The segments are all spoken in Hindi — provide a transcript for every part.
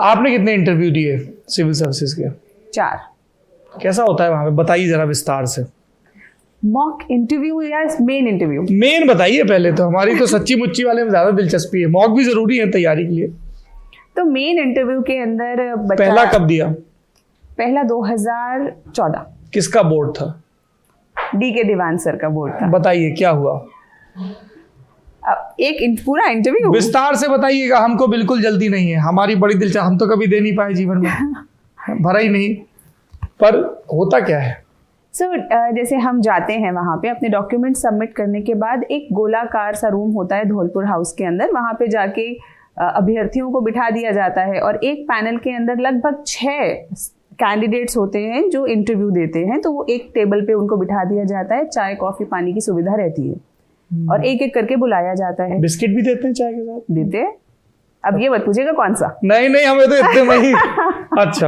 आपने कितने इंटरव्यू दिए सिविल सर्विसेज के? 4। कैसा होता है वहाँ पे, बताइए जरा विस्तार से। मॉक इंटरव्यू या मेन इंटरव्यू? मेन बताइए पहले तो, हमारी तो सच्ची मुच्ची वाले में ज्यादा दिलचस्पी है, मॉक भी जरूरी है तैयारी के लिए। तो मेन इंटरव्यू के अंदर पहला कब दिया? पहला 2014। किसका बोर्ड था? DK दीवान सर का बोर्ड था। बताइए क्या हुआ? एक पूरा इंटरव्यू विस्तार से बताइएगा, हमको बिल्कुल जल्दी नहीं है, हमारी बड़ी दिलचस्पी, हम तो कभी दे नहीं पाए जीवन में भरा ही नहीं। पर होता क्या है? जैसे हम जाते हैं वहाँ पे अपने डॉक्यूमेंट सबमिट करने के बाद एक गोलाकार सा रूम होता है धौलपुर हाउस के अंदर, वहाँ पे जाके अभ्यर्थियों को बिठा दिया जाता है और एक पैनल के अंदर लगभग 6 कैंडिडेट्स होते हैं जो इंटरव्यू देते हैं। तो वो एक टेबल पे उनको बिठा दिया जाता है, चाय कॉफी पानी की सुविधा रहती है और एक एक करके बुलाया जाता है। बिस्किट भी देते हैं चाय के साथ? देते हैं। अब ये मत पूछिएगा कौन सा। नहीं हमें तो इतने में ही अच्छा।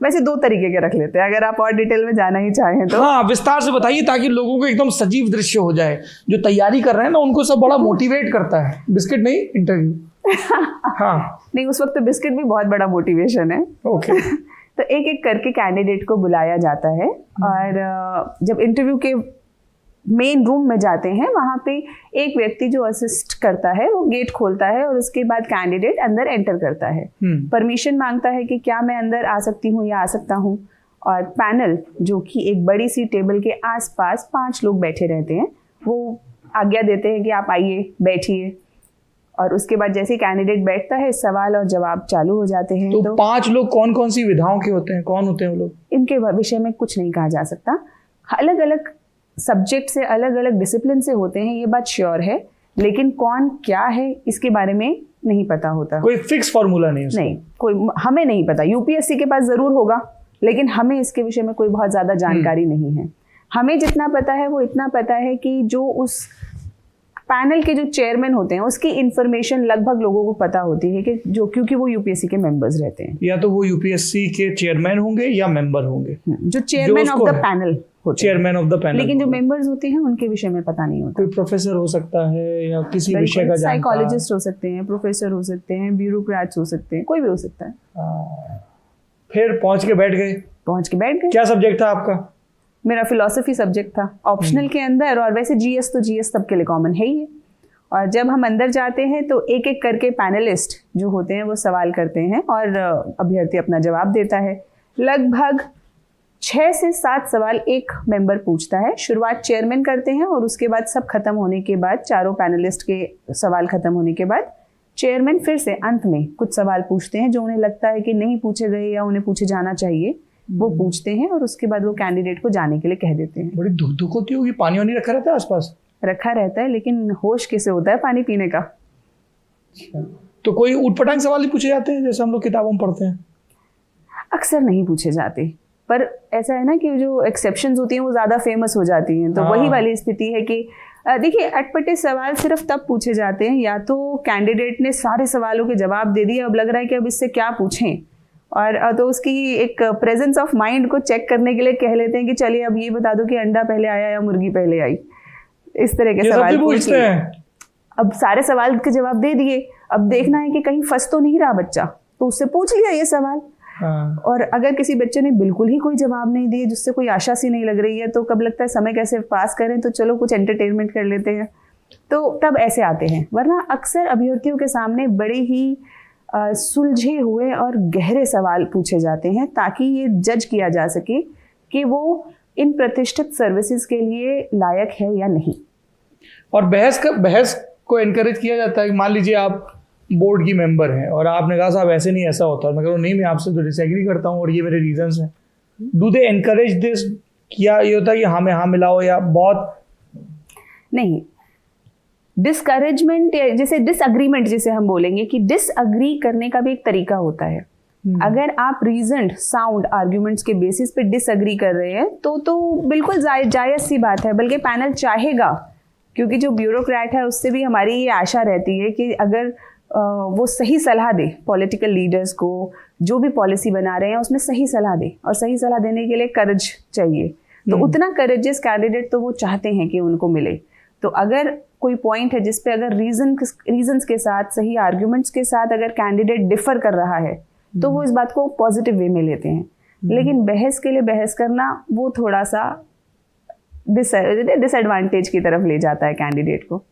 वैसे 2 तरीके के रख लेते हैं, अगर आप और डिटेल में जाना ही चाहें तो। हाँ विस्तार से बताइए ताकि लोगों को एकदम सजीव दृश्य हो जाए, जो तैयारी कर रहे हैं ना उनको सब बड़ा मोटिवेट करता है। बिस्किट नहीं, इंटरव्यू। हाँ नहीं, उस वक्त तो बिस्किट भी बहुत बड़ा मोटिवेशन है। ओके। तो एक एक करके कैंडिडेट को बुलाया जाता है और जब इंटरव्यू के मेन रूम में जाते हैं वहाँ पे एक व्यक्ति जो असिस्ट करता है वो गेट खोलता है और उसके बाद कैंडिडेट अंदर एंटर करता है। परमिशन मांगता है कि क्या मैं अंदर आ सकती हूँ या आ सकता हूँ। और पैनल जो कि एक बड़ी सी टेबल के आसपास 5 लोग बैठे रहते हैं, वो आज्ञा देते हैं कि आप आइए बैठिए। और उसके बाद जैसे कैंडिडेट बैठता है सवाल और जवाब चालू हो जाते हैं। तो 5 लोग कौन कौन सी विधाओं के होते हैं, कौन होते हैं वो लोग? इनके विषय में कुछ नहीं कहा जा सकता, अलग अलग सब्जेक्ट से अलग अलग डिसिप्लिन से होते हैं, ये बात श्योर है, लेकिन कौन क्या है इसके बारे में नहीं पता होता। कोई फिक्स फॉर्मूला नहीं? नहीं, कोई हमें नहीं पता। यूपीएससी के पास जरूर होगा, लेकिन हमें इसके विषय में कोई बहुत ज्यादा जानकारी नहीं है। हमें जितना पता है वो इतना पता है कि जो उस पैनल के जो चेयरमैन होते हैं उसकी इंफॉर्मेशन लगभग लोगों को पता होती है कि जो, क्योंकि वो यूपीएससी के मेंबर्स रहते हैं। या तो वो यूपीएससी के चेयरमैन होंगे या मेंबर होंगे, जो चेयरमैन ऑफ द पैनल होते हैं। Chairman of the panel. लेकिन जो मेंबर्स होते हैं उनके विषय में पता नहीं होता। कोई प्रोफेसर हो सकता है या किसी विषय का जानकार, साइकोलॉजिस्ट हो सकते हैं, प्रोफेसर हो सकते हैं, ब्यूरोक्रेट्स हो सकते हैं, कोई भी हो सकता है। फिर पहुंच के बैठ गए? क्या सब्जेक्ट था आपका? मेरा फिलॉसफी सब्जेक्ट था, ऑप्शनल के अंदर। और वैसे जीएस तो जीएस सबके लिए कॉमन है ही है। और जब हम अंदर जाते हैं तो एक एक करके पैनलिस्ट जो होते हैं वो सवाल करते हैं और अभ्यर्थी अपना जवाब देता है। लगभग 6 से 7 सवाल एक मेंबर पूछता है। शुरुआत चेयरमैन करते हैं और उसके बाद सब खत्म होने के बाद, चारों पैनलिस्ट के सवाल खत्म होने के बाद चेयरमैन फिर से अंत में कुछ सवाल पूछते हैं जो उन्हें लगता है कि नहीं पूछे गए या उन्हें पूछे जाना चाहिए, वो पूछते हैं और उसके बाद वो कैंडिडेट को जाने के लिए कह देते हैं। बड़ी धुक होती होगी, पानी वानी रखा रहता है आसपास? रखा रहता है, लेकिन होश कैसे होता है पानी पीने का। तो कोई ऊटपटांग सवाल ही पूछे जाते हैं जैसे हम लोग किताबों में पढ़ते हैं? अक्सर नहीं पूछे जाते, पर ऐसा है ना कि जो एक्सेप्शंस होती हैं वो ज़्यादा फेमस हो जाती हैं। तो वही वाली स्थिति है कि देखिए अटपटे सवाल सिर्फ तब पूछे जाते हैं या तो कैंडिडेट ने सारे सवालों के जवाब दे दिए, अब लग रहा है कि अब इससे क्या पूछें, और तो उसकी एक प्रेजेंस ऑफ माइंड को चेक करने के लिए कह लेते हैं कि चलिए अब ये बता दो कि अंडा पहले आया या मुर्गी पहले आई। इस तरह के सवाल पूछते हैं। अब सारे सवाल के जवाब दे दिए, अब देखना है कि कहीं फंस तो नहीं रहा बच्चा, तो उससे पूछ लिया ये सवाल। और अगर किसी बच्चे ने बिल्कुल ही कोई जवाब नहीं दिए, जिससे कोई आशा सी नहीं लग रही है, तो कब लगता है समय कैसे पास करें, तो चलो कुछ एंटरटेनमेंट कर लेते हैं, तो तब ऐसे आते हैं। वरना अक्सर अभ्यर्थियों के सामने बड़े ही सुलझे हुए और गहरे सवाल पूछे जाते हैं ताकि ये जज किया जा सके कि वो इन प्रतिष्ठित सर्विसेज के लिए लायक है या नहीं। और बहस को एनकरेज किया जाता है। मान लीजिए आप बोर्ड की मेंबर हैं और आपने कहा साहब ऐसे नहीं ऐसा होता, मैं कह रहा हूँ नहीं मैं आपसे तो डिसएग्री करता हूँ और ये मेरे रीजंस हैं, डू दे एनकरेज दिस? क्या ये होता है कि हाँ में हाँ मिलाओ या बहुत नहीं? डिस्करेजमेंट जैसे डिसएग्रीमेंट जिसे हम बोलेंगे कि डिसएग्री करने का भी एक तरीका होता है। अगर आप रीजन्ड साउंड आर्ग्यूमेंट्स के बेसिस पे डिसएग्री कर रहे हैं तो बिल्कुल जायज़ सी बात है, बल्कि पैनल चाहेगा, क्योंकि जो ब्यूरोक्रेट है उससे भी हमारी ये आशा रहती है कि अगर वो सही सलाह दे पॉलिटिकल लीडर्स को, जो भी पॉलिसी बना रहे हैं उसमें सही सलाह दे, और सही सलाह देने के लिए करेज चाहिए। तो उतना करेजियस कैंडिडेट तो वो चाहते हैं कि उनको मिले। तो अगर कोई पॉइंट है जिस पे अगर रीजंस के साथ, सही आर्ग्यूमेंट्स के साथ अगर कैंडिडेट डिफर कर रहा है तो वो इस बात को पॉजिटिव वे में लेते हैं। लेकिन बहस के लिए बहस करना वो थोड़ा सा डिसएडवांटेज की तरफ ले जाता है कैंडिडेट को।